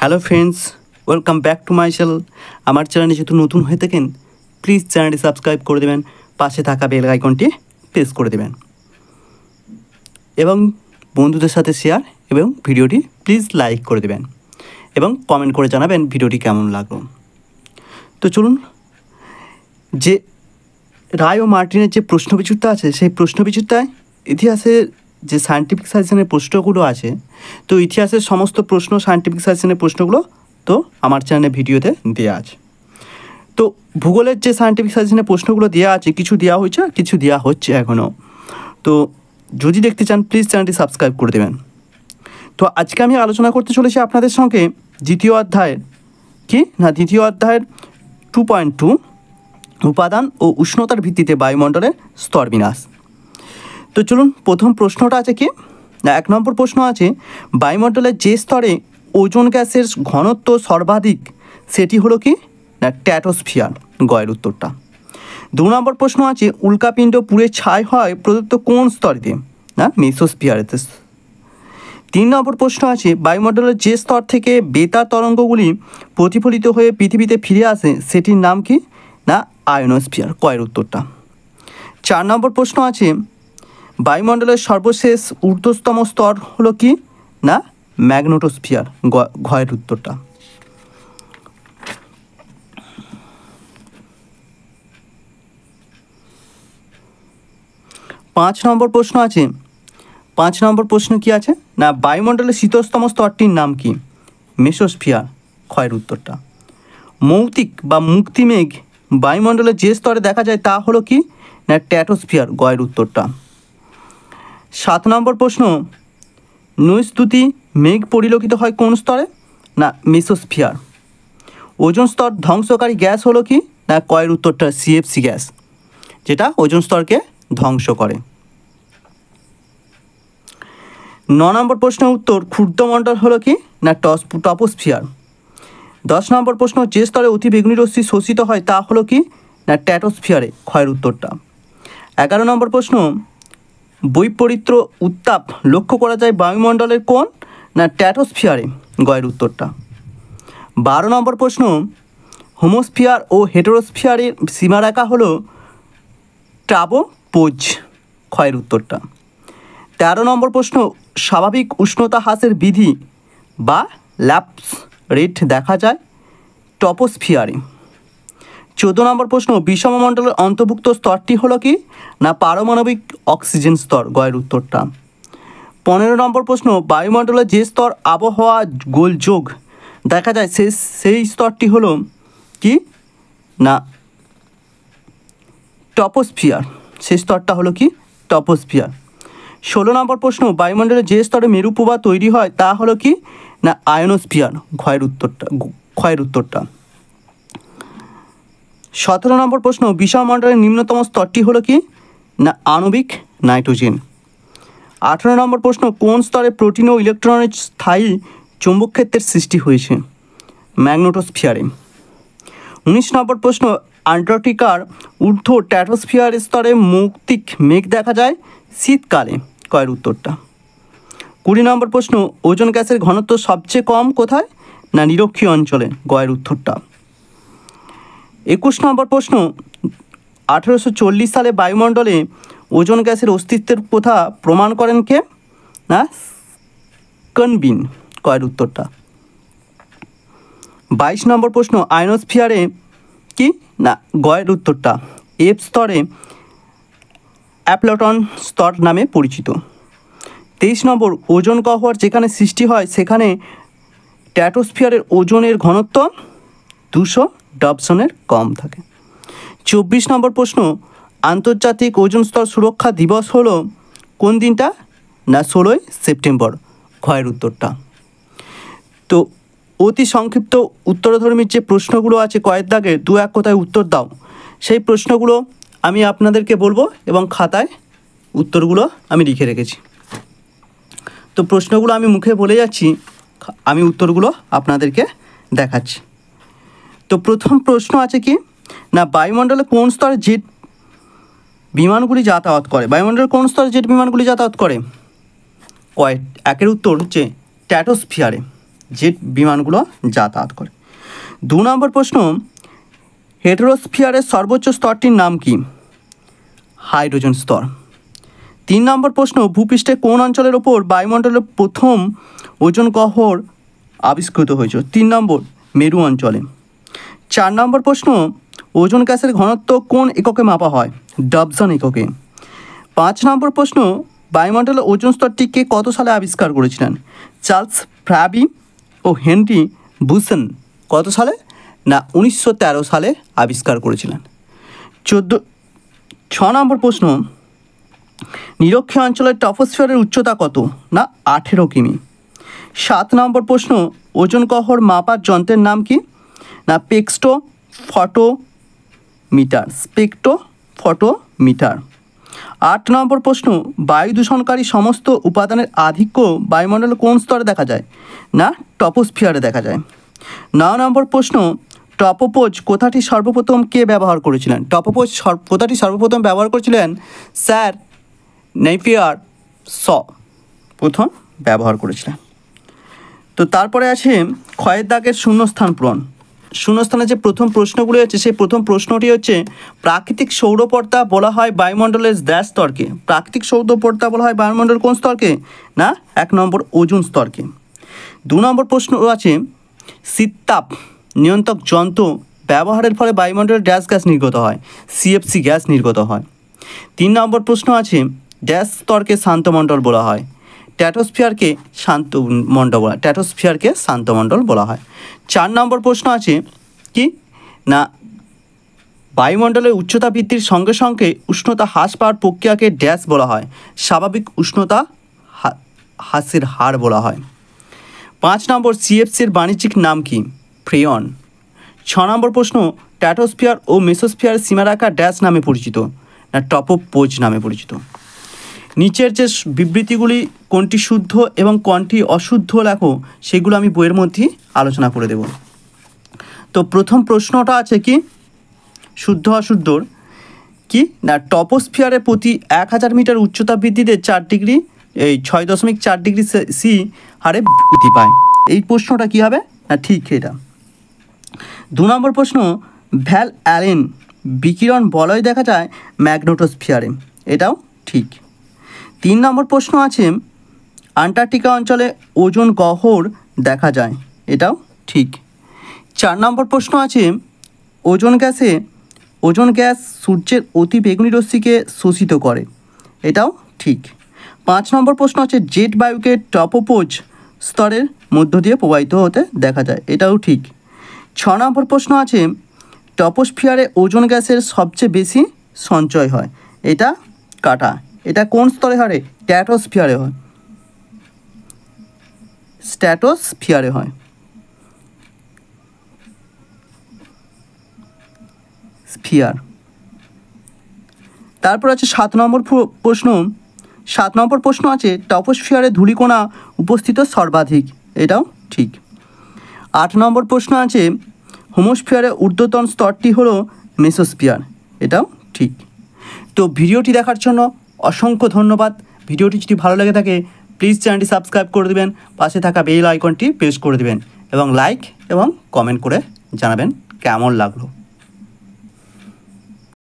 Hello friends, welcome back to my channel. আমার চ্যানেলে যেহেতু নতুন হয়ে থাকেন, প্লিজ চ্যানেলটি সাবস্ক্রাইব করে দেবেন, পাশে থাকা বেল আইকনটি প্রেস করে দেবেন এবং বন্ধুদের সাথে শেয়ার এবং ভিডিওটি প্লিজ লাইক করে দেবেন এবং কমেন্ট করে জানাবেন ভিডিওটি কেমন লাগলো। তো চলুন, যে রায় ও মার্টিনের যে প্রশ্নবিচিত্রা আছে, সেই প্রশ্নবিচিত্রায় ইতিহাসের যে সায়েন্টিফিক সাজেশনের প্রশ্নগুলো আছে, তো ইতিহাসের সমস্ত প্রশ্ন, সায়েন্টিফিক সাজেশনের প্রশ্নগুলো তো আমার চ্যানেলে ভিডিওতে দেওয়া আছে। তো ভূগোলের যে সায়েন্টিফিক সাজেশনের প্রশ্নগুলো দেওয়া আছে, কিছু দেওয়া হয়েছে আর কিছু দেওয়া হচ্ছে এখনও। তো যদি দেখতে চান প্লিজ চ্যানেলটি সাবস্ক্রাইব করে দেবেন। তো আজকে আমি আলোচনা করতে চলেছি আপনাদের সঙ্গে দ্বিতীয় অধ্যায়ের 2.2 উপাদান ও উষ্ণতার ভিত্তিতে বায়ুমণ্ডলের স্তর বিন্যাস। তো চলুন, প্রথম প্রশ্নটা আছে কি না, 1 নম্বর প্রশ্ন আছে, বায়ুমণ্ডলের যে স্তরে ওজোন গ্যাসের ঘনত্ব সর্বাধিক সেটি হলো কি না স্ট্র্যাটোস্ফিয়ার, গয়ের উত্তরটা। 2 নম্বর প্রশ্ন আছে, উল্কাপিণ্ড পুড়ে ছাই হয় প্রদত্ত কোন স্তরেতে না মেসোস্ফিয়ারেতে। 3 নম্বর প্রশ্ন আছে, বায়ুমণ্ডলের যে স্তর থেকে বেতার তরঙ্গগুলি প্রতিফলিত হয়ে পৃথিবীতে ফিরে আসে সেটির নাম কি না আয়নোস্ফিয়ার, কয়ের উত্তরটা। 4 নম্বর প্রশ্ন আছে, বায়ুমণ্ডলের সর্বশেষ ঊর্ধ্বতম স্তর হলো কি না ম্যাগনেটোস্ফিয়ার, ঘয়ের উত্তরটা। 5 নম্বর প্রশ্ন আছে, 5 নম্বর প্রশ্ন কি আছে না, বায়ুমণ্ডলের শীতলতম স্তরটির নাম কি মেসোস্ফিয়ার, ক্ষয়ের উত্তরটা। মৌতিক বা মুক্তিমেঘ বায়ুমণ্ডলের যে স্তরে দেখা যায় তা হলো কি না স্ট্র্যাটোস্ফিয়ার, গয়ের উত্তরটা। 7 নম্বর প্রশ্ন, নৈস্তুতি মেঘ পরিলক্ষিত হয় কোন স্তরে না মেসোস্ফিয়ার। ওজোন স্তর ধ্বংসকারী গ্যাস হলো কি না কয়ের উত্তরটা সিএফসি গ্যাস, যেটা ওজোন স্তরকে ধ্বংস করে। 9 নম্বর প্রশ্নের উত্তর, ক্ষুদ্রমণ্ডল হলো কি না টপোস্ফিয়ার। 10 নম্বর প্রশ্ন, যে স্তরে অতি বেগুনি রশ্মি শোষিত হয় তা হলো কি না স্ট্র্যাটোস্ফিয়ারে, ক্ষয়ের উত্তরটা। 11 নম্বর প্রশ্ন, বৈপরীত্য উত্তাপ লক্ষ্য করা যায় বায়ুমণ্ডলের কোন না স্ট্র্যাটোস্ফিয়ারে, গয়ের উত্তরটা। 12 নম্বর প্রশ্ন, হোমোস্ফিয়ার ও হেটেরোস্ফিয়ারের সীমারেখা হলো ট্রাবোপোজ, ক্ষয়ের উত্তরটা। 13 নম্বর প্রশ্ন, স্বাভাবিক উষ্ণতা হ্রাসের বিধি বা ল্যাপস রেট দেখা যায় টপোস্ফিয়ারে। 14 নম্বর প্রশ্ন, বিষমমণ্ডলের অন্তর্ভুক্ত স্তরটি হলো কি না পারমাণবিক অক্সিজেন স্তর, গয়ের উত্তরটা। 15 নম্বর প্রশ্ন, বায়ুমণ্ডলের যে স্তর আবহাওয়া গোলযোগ দেখা যায় সেই স্তরটি হলো কি না টপোস্ফিয়ার, সেই স্তরটা হলো কি টপোস্ফিয়ার। 16 নম্বর প্রশ্ন, বায়ুমণ্ডলের যে স্তরে মেরুপ্রবাহ তৈরি হয় তা হলো কি না আয়নোস্ফিয়ার, ক্ষয়ের উত্তরটা। 17 নম্বর প্রশ্ন, বিষমমণ্ডলের নিম্নতম স্তরটি হলো কি না আণবিক নাইট্রোজেন। 18 নম্বর প্রশ্ন, কোন স্তরে প্রোটিন ও ইলেকট্রনের স্থায়ী চৌম্বক ক্ষেত্রের সৃষ্টি হয়েছে ম্যাগনেটোস্ফিয়ারে। 19 নম্বর প্রশ্ন, আন্টার্কটিকার ঊর্ধ্ব স্ট্র্যাটোস্ফিয়ার স্তরে মৌক্তিক মেঘ দেখা যায় শীতকালে, কয়ের উত্তরটা। 20 নম্বর প্রশ্ন, ওজোন গ্যাসের ঘনত্ব সবচেয়ে কম কোথায় না নিরক্ষীয় অঞ্চলে, গয়ের উত্তরটা। 21 নম্বর প্রশ্ন, 1840 সালে বায়ুমণ্ডলে ওজোন গ্যাসের অস্তিত্বের কথা প্রমাণ করেন কে না কনবিন, কয়ের উত্তরটা। 22 নম্বর প্রশ্ন, আয়নোস্ফিয়ারে কি না গয়ের উত্তরটা এফ স্তরে অ্যাপলটন স্তর নামে পরিচিত। 23 নম্বর, ওজোন গহ্বর যেখানে সৃষ্টি হয় সেখানে স্ট্র্যাটোস্ফিয়ারের ওজনের ঘনত্ব 200 ডবসনের কম থাকে। 24 নম্বর প্রশ্ন, আন্তর্জাতিক ওজোন স্তর সুরক্ষা দিবস হলো কোন দিনটা না 16 সেপ্টেম্বর, ক্ষয়ের উত্তরটা। তো অতি সংক্ষিপ্ত উত্তরধর্মীর যে প্রশ্নগুলো আছে কয়েক দাগে 2-1 কথায় উত্তর দাও, সেই প্রশ্নগুলো আমি আপনাদেরকে বলবো এবং খাতায় উত্তরগুলো আমি লিখে রেখেছি। তো প্রশ্নগুলো আমি মুখে বলে যাচ্ছি, আমি উত্তরগুলো আপনাদেরকে দেখাচ্ছি। তো প্রথম প্রশ্ন আছে কি না, বায়ুমণ্ডলে কোন স্তরে জেট বিমানগুলি যাতায়াত করে, বায়ুমণ্ডলের কোন স্তরে জেট বিমানগুলি যাতায়াত করে, 1-এর উত্তর হচ্ছে স্ট্র্যাটোস্ফিয়ারে। জেট বিমানগুলো যাতায়াত করে। 2 নম্বর প্রশ্ন, হেটেরোস্ফিয়ারের সর্বোচ্চ স্তরটির নাম কি? হাইড্রোজেন স্তর। 3 নম্বর প্রশ্ন, ভূপৃষ্ঠে কোন অঞ্চলের ওপর বায়ুমণ্ডলের প্রথম ওজোন গহ্বর আবিষ্কৃত হয়েছিল? 3 নম্বর, মেরু অঞ্চলে। 4 নম্বর প্রশ্ন, ওজোন গ্যাসের ঘনত্ব কোন এককে মাপা হয়? ডবসন এককে। 5 নম্বর প্রশ্ন, বায়ুমণ্ডলের ওজোন স্তরটিকে কত সালে আবিষ্কার করেছিলেন? চার্লস ফ্রাবি ও হেনরি বুসন। কত সালে? না 1913 সালে আবিষ্কার করেছিলেন। 6 নম্বর প্রশ্ন, নিরক্ষীয় অঞ্চলের ট্রপোস্ফিয়ারের উচ্চতা কত? না 18 কিমি। 7 নম্বর প্রশ্ন, ওজোন গহ্বর মাপার যন্ত্রের নাম কি? না স্পেকট্রোফটোমিটার। 8 নম্বর প্রশ্ন, বায়ু দূষণকারী সমস্ত উপাদানের আধিক্য বায়ুমণ্ডলে কোন স্তরে দেখা যায়? না ট্রপোস্ফিয়ারে দেখা যায়। 9 নম্বর প্রশ্ন, ট্রপোপোজ কথাটি সর্বপ্রথম কে ব্যবহার করেছিলেন? ট্রপোপোজ কথাটি সর্বপ্রথম ব্যবহার করেছিলেন স্যার নেপিয়ার শ প্রথম ব্যবহার করেছিলেন। তো তারপরে আছে ক্ষয়ের দাগের শূন্যস্থান পূরণ। শূন্যস্থানে যে প্রথম প্রশ্নগুলি হচ্ছে, সেই প্রথম প্রশ্নটি হচ্ছে, প্রাকৃতিক সৌরপর্দা বলা হয় বায়ুমণ্ডলের ড্যাশ স্তরকে? প্রাকৃতিক সৌরপর্দা বলা হয় বায়ুমণ্ডলের কোন স্তরকে? না 1 নম্বর, ওজোন স্তরকে। 2 নম্বর প্রশ্ন আছে, শীততাপ নিয়ন্ত্রক যন্ত্র ব্যবহারের ফলে বায়ুমণ্ডলের ড্যাশ গ্যাস নির্গত হয়? সিএফসি গ্যাস নির্গত হয়। 3 নম্বর প্রশ্ন আছে, ড্যাশ স্তরকে শান্তমণ্ডল বলা হয়? ট্র্যাটোস্ফিয়ারকে শান্তমণ্ডল বলা হয়। 4 নম্বর প্রশ্ন আছে কি না, বায়ুমণ্ডলের উচ্চতা বৃদ্ধির সঙ্গে সঙ্গে উষ্ণতা হ্রাস পাওয়ার প্রক্রিয়াকে ড্যাশ বলা হয়? স্বাভাবিক উষ্ণতা হ্রাসের হার বলা হয়। 5 নম্বর, সিএফসির বাণিজ্যিক নাম কি? ফ্রেয়ন। 6 নম্বর প্রশ্ন, ট্র্যাটোস্ফিয়ার ও মেসোস্ফিয়ারের সীমারেখা ড্যাশ নামে পরিচিত? না ট্রপোপোজ নামে পরিচিত। নিচের যে বিবৃতিগুলি কোনটি শুদ্ধ এবং কোনটি অশুদ্ধ লেখো, সেগুলো আমি বইয়ের মধ্যেই আলোচনা করে দেব। তো প্রথম প্রশ্নটা আছে কি শুদ্ধ অশুদ্ধর কি না, ট্রপোস্ফিয়ারে প্রতি 1000 মিটার উচ্চতা বৃদ্ধিতে 6.4 ডিগ্রি সি হারে বৃদ্ধি পায়। এই প্রশ্নটা কি হবে? না ঠিক এটা। 2 নম্বর প্রশ্ন, ভ্যাল অ্যালেন বিকিরণ বলয় দেখা যায় ম্যাগনেটোস্ফিয়ারে? এটাও ঠিক। 3 নম্বর প্রশ্ন আছে, আন্টার্কটিকা অঞ্চলে ওজোন গহ্বর দেখা যায়? এটাও ঠিক। 4 নম্বর প্রশ্ন আছে, ওজোন গ্যাস সূর্যের অতি বেগুনি রশ্মিকে শোষিত করে? এটাও ঠিক। 5 নম্বর প্রশ্ন আছে, জেট বায়ুকে ট্রপোপোজ স্তরের মধ্য দিয়ে প্রবাহিত হতে দেখা যায়? এটাও ঠিক। 6 নম্বর প্রশ্ন আছে, ট্রপোস্ফিয়ারে ওজোন গ্যাসের সবচেয়ে বেশি সঞ্চয় হয়? এটা কাটা। এটা কোন স্তরে হয়? স্ট্র্যাটোস্ফিয়ারে হয়। স্ফিয়ার। তারপর আছে 7 নম্বর প্রশ্ন। 7 নম্বর প্রশ্ন আছে, ট্রপোস্ফিয়ারে ধূলিকণা উপস্থিত সর্বাধিক? এটাও ঠিক। 8 নম্বর প্রশ্ন আছে, হোমোস্ফিয়ারের ঊর্ধ্বতন স্তরটি হলো মেসোস্ফিয়ার? এটাও ঠিক। তো ভিডিওটি দেখার জন্য অসংখ্য ধন্যবাদ। ভিডিওটি যদি ভালো লেগে থাকে প্লিজ চ্যানেলটি সাবস্ক্রাইব করে দেবেন, পাশে থাকা বেল আইকনটি প্রেস করে দেবেন এবং লাইক এবং কমেন্ট করে জানাবেন কেমন লাগলো।